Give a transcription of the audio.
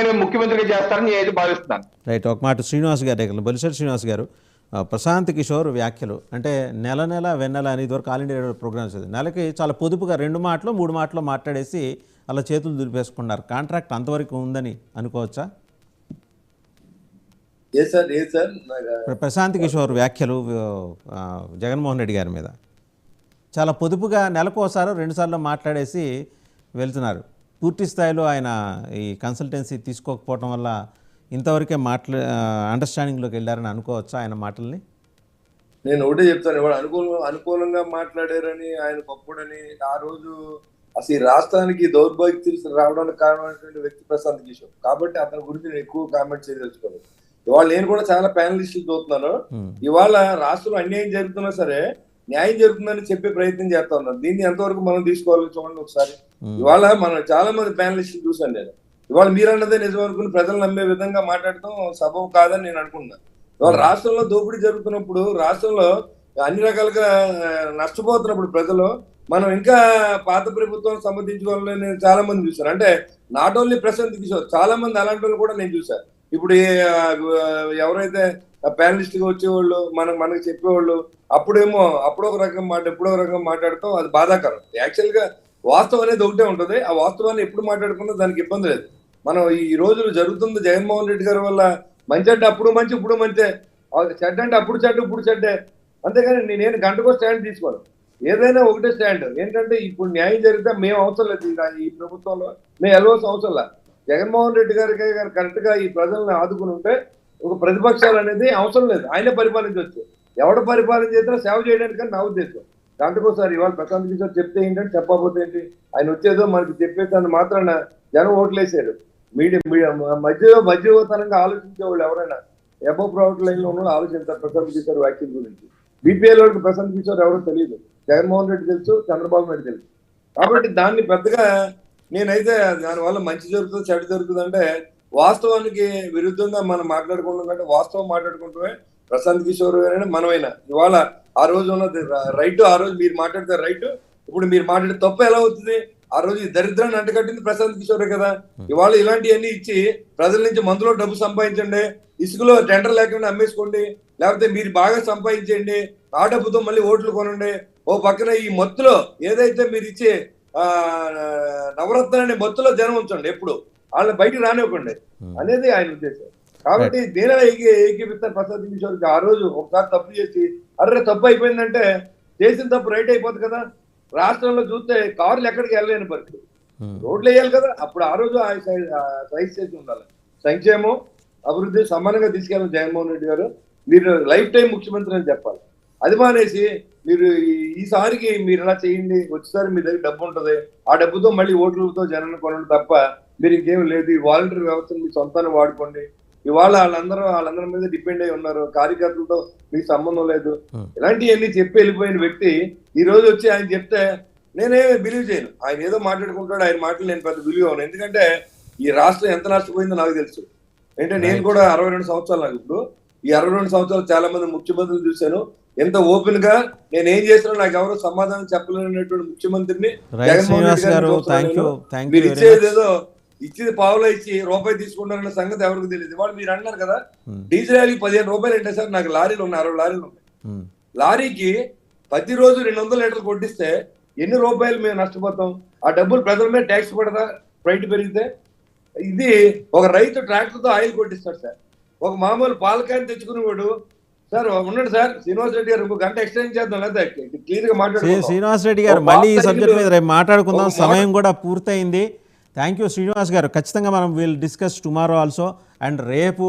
ఆయన ముఖ్యమంత్రిగా చేస్తారని నేనైతే భావిస్తున్నాను. రైట్. ఒక మాట శ్రీనివాస్ గారు, బొలిశెట్టి శ్రీనివాస్ గారు, ప్రశాంత్ కిషోర్ వ్యాఖ్యలు అంటే నెల వెన్నెల అని ఇదివరకు ఆల్ ఇండియా రేడియో ప్రోగ్రామ్స్ అది నెలకి చాలా పొదుపుగా 2 మాటలు 3 మాటలు మాట్లాడేసి అలా చేతులు దులిపేసుకున్నారు. కాంట్రాక్ట్ అంతవరకు ఉందని అనుకోవచ్చా? ప్రశాంత్ కిషోర్ వ్యాఖ్యలు జగన్మోహన్ రెడ్డి గారి మీద చాలా పొదుపుగా నెలకోసారి 2 సార్లు మాట్లాడేసి వెళ్తున్నారు. పూర్తి స్థాయిలో ఆయన ఈ కన్సల్టెన్సీ తీసుకోకపోవటం వల్ల ఇంతవరకే అండర్స్టాండింగ్లోకి వెళ్ళారని అనుకోవచ్చా ఆయన మాటల్ని? నేను ఒకటే చెప్తాను, ఇవాళ అనుకూలంగా మాట్లాడారని, ఆయన గొప్పడని. ఆ రోజు అసలు ఈ రాష్ట్రానికి దౌర్భాగ్యం రావడానికి కారణమైనటువంటి వ్యక్తి ప్రశాంత్ కిషోర్. కాబట్టి అతని గురించి నేను ఎక్కువ కామెంట్ చేయదలుచుకోను. ఇవాళ నేను కూడా చాలా ప్యానలిస్టులు చూస్తున్నాను. ఇవాళ రాష్ట్రంలో అన్యాయం జరుగుతున్నా సరే న్యాయం జరుగుతుందని చెప్పే ప్రయత్నం చేస్తా ఉన్నాను. దీన్ని ఎంతవరకు మనం తీసుకోవాలి చూడండి ఒకసారి. ఇవాళ మనం చాలా మంది ప్యానలిస్టులు చూసాను నేను. ఇవాళ మీరన్నదే నిజం అనుకుని ప్రజలు నమ్మే విధంగా మాట్లాడటం సబబు కాదని నేను అనుకుంటున్నాను. ఇవాళ రాష్ట్రంలో దోపిడీ జరుగుతున్నప్పుడు, రాష్ట్రంలో అన్ని రకాలుగా నష్టపోతున్నప్పుడు ప్రజలు, మనం ఇంకా పాత ప్రభుత్వం సమర్థించుకోవాలని నేను చాలా మంది చూశాను. అంటే నాట్ ఓన్లీ ప్రశాంత్ కిషోర్, చాలా మంది అలాంటి వాళ్ళు కూడా నేను చూశాను. ఇప్పుడు ఎవరైతే ప్యానలిస్ట్ గా వచ్చేవాళ్ళు మనకి చెప్పేవాళ్ళు అప్పుడు ఒక రకం మాట ఎప్పుడో ఒక రకం మాట్లాడటం అది బాధాకరం. యాక్చువల్ గా వాస్తవం అనేది ఒకటే ఉంటుంది. ఆ వాస్తవాన్ని ఎప్పుడు మాట్లాడుకున్నా దానికి ఇబ్బంది లేదు. మనం ఈ రోజులు జరుగుతుంది జగన్మోహన్ రెడ్డి గారి వల్ల. మంచి అంటే అప్పుడు మంచి ఇప్పుడు మంచి, చెడ్డ అంటే అప్పుడు చెడ్డ ఇప్పుడు చెడ్డే. అంతేగాని నేను గంటకో స్టాండ్ తీసుకోను. ఏదైనా ఒకటే స్టాండ్. ఏంటంటే ఇప్పుడు న్యాయం జరిగితే మేము అవసరం లేదు, ఈ ప్రభుత్వంలో మేము వెళ్ళవలసిన అవసరం లేదు. జగన్మోహన్ రెడ్డి గారికి కరెక్ట్ గా ఈ ప్రజల్ని ఆదుకుని ఉంటే ఒక ప్రతిపక్షాలు అనేది అవసరం లేదు, ఆయనే పరిపాలించవచ్చు. ఎవడ పరిపాలన చేసినా సేవ చేయడానికి నా ఉద్దేశం. దాంట్లోసారి ఇవాళ ప్రశాంత్ కిషోర్ చెప్తే ఏంటంటే చెప్పకపోతే ఏంటి, ఆయన వచ్చేదో మనకి చెప్పేదాన్ని మాత్రాన జనం ఓట్లేసాడు. మధ్యవర్తనంగా ఆలోచించే వాళ్ళు ఎవరైనా అబవ్ ప్రాఫిట్ లైన్ లో ఉన్న ఆలోచిస్తారు ప్రశాంత్ కిషోర్ వ్యాఖ్యల గురించి. బీపీఎల్ వాడికి ప్రశాంత్ కిషోర్ ఎవరో తెలియదు, జగన్మోహన్ రెడ్డి తెలుసు, చంద్రబాబు నాయుడు తెలుసు. కాబట్టి దాన్ని పెద్దగా నేనైతే దానివల్ల మంచి జరుగుతుంది చెడు జరుగుతుంది అంటే వాస్తవానికి విరుద్ధంగా మనం మాట్లాడుకుంటాం కంటే వాస్తవం మాట్లాడుకుంటే ప్రశాంత్ కిషోర్ గారైనా మనమైనా ఇవాళ ఆ రోజు ఉన్నది రైట్. ఆ రోజు మీరు మాట్లాడితే రైట్, ఇప్పుడు మీరు మాట్లాడితే తప్పు ఎలా అవుతుంది? ఆ రోజు ఈ దరిద్రాన్ని అంటగట్టింది ప్రశాంత్ కిషోరే కదా. ఇవాళ ఇలాంటివన్నీ ఇచ్చి ప్రజల నుంచి మందులో డబ్బు సంపాదించండి, ఇసుకలో టెండర్ లేకుండా అమ్మేసుకోండి, లేకపోతే మీరు బాగా సంపాదించండి, ఆ డబ్బుతో మళ్ళీ ఓట్లు కొనండి. ఓ పక్కన ఈ మత్తులో ఏదైతే మీరు ఇచ్చే నవరత్నాన్ని మత్తులో జనం ఉంచండి, ఎప్పుడు వాళ్ళని బయటికి రానివ్వకండి అనేది ఆయన ఉద్దేశం. కాబట్టి నేనే ఏకీపిస్తాను ప్రశాంత్ కిషోర్కి. ఆ రోజు ఒకసారి తప్పు చేసి అర్రే తప్పు అయిపోయిందంటే చేసిన తప్పు రైట్ అయిపోతుంది కదా. రాష్ట్రంలో చూస్తే కార్లు ఎక్కడికి వెళ్ళలేని పరిస్థితి, రోడ్లు వేయాలి కదా. అప్పుడు ఆ రోజు సైజ్ చేసి ఉండాలి. సంక్షేమం అభివృద్ధి సమానంగా తీసుకెళ్ళాలి జగన్మోహన్ రెడ్డి గారు. మీరు లైఫ్ టైం ముఖ్యమంత్రి అని చెప్పాలి. అది మానేసి మీరు ఈసారికి మీరు ఇలా చేయండి, వచ్చేసారి మీ దగ్గర డబ్బు ఉంటుంది, ఆ డబ్బుతో మళ్ళీ ఓట్లతో జనాన్ని కొనండి తప్ప మీరు ఇంకేం లేదు. ఈ వాలంటరీ వ్యవస్థను మీ సొంతాన్ని వాడుకోండి. ఇవాళ వాళ్ళందరి మీద డిపెండ్ అయి ఉన్నారు, కార్యకర్తలతో మీకు సంబంధం లేదు. ఇలాంటివన్నీ చెప్పి వెళ్ళిపోయిన వ్యక్తి ఈ రోజు వచ్చి ఆయన చెప్తే నేనే బిలీవ్ చేయను. ఆయన ఏదో మాట్లాడుకుంటాడు, ఆయన మాటలు నేను పెద్ద బిలీవ్ అవ్వను. ఎందుకంటే ఈ రాష్ట్రం ఎంత నష్టపోయిందో నాకు తెలుసు. అంటే నేను కూడా 62 సంవత్సరాలు నాకు. ఇప్పుడు ఈ 62 సంవత్సరాలు చాలా మంది ముఖ్యమంత్రులు చూశాను. ఎంత ఓపెన్ గా నేను ఏం చేసినా నాకు ఎవరో సమాధానం చెప్పలేనటువంటి ముఖ్యమంత్రిని జగన్మోహన్ రెడ్డి గారు. మీరు ఇచ్చేది ఏదో ఇచ్చేది పావులో ఇచ్చి రూపాయి తీసుకుంటారన్న సంగతి ఎవరికి తెలియదు. ఇవాళ మీరు అన్నారు కదా డీజిల్ 15 రూపాయలు అంటే సార్, నాకు లారీలు ఉన్నాయి, 60 లారీలు ఉన్నాయి. లారీకి ప్రతిరోజు 200 లీటర్లు కొట్టిస్తే ఎన్ని రూపాయలు మేము నష్టపోతాం? ఆ డబ్బులు ప్రజల మీద ట్యాక్స్ పడదా రైట్ పెరిగితే? ఇది ఒక రైతు ట్రాక్టర్ తో ఆయిల్ కొట్టిస్తాడు సార్. ఒక మామూలు పాలకాయని తెచ్చుకునేవాడు సార్ ఉండండి సార్ శ్రీనివాస్ రెడ్డి గారు 1 గంట ఎక్స్టెండ్ చేద్దాం, లేదా క్లియర్ గా మాట్లాడుకుందాం. శ్రీనివాస్ రెడ్డి గారు మళ్ళీ ఈ సబ్జెక్ట్ మీద రేపు మాట్లాడుకుందాం, సమయం కూడా పూర్తయింది. థ్యాంక్ యూ శ్రీనివాస్ గారు. ఖచ్చితంగా మనం will discuss tomorrow also. And రేపు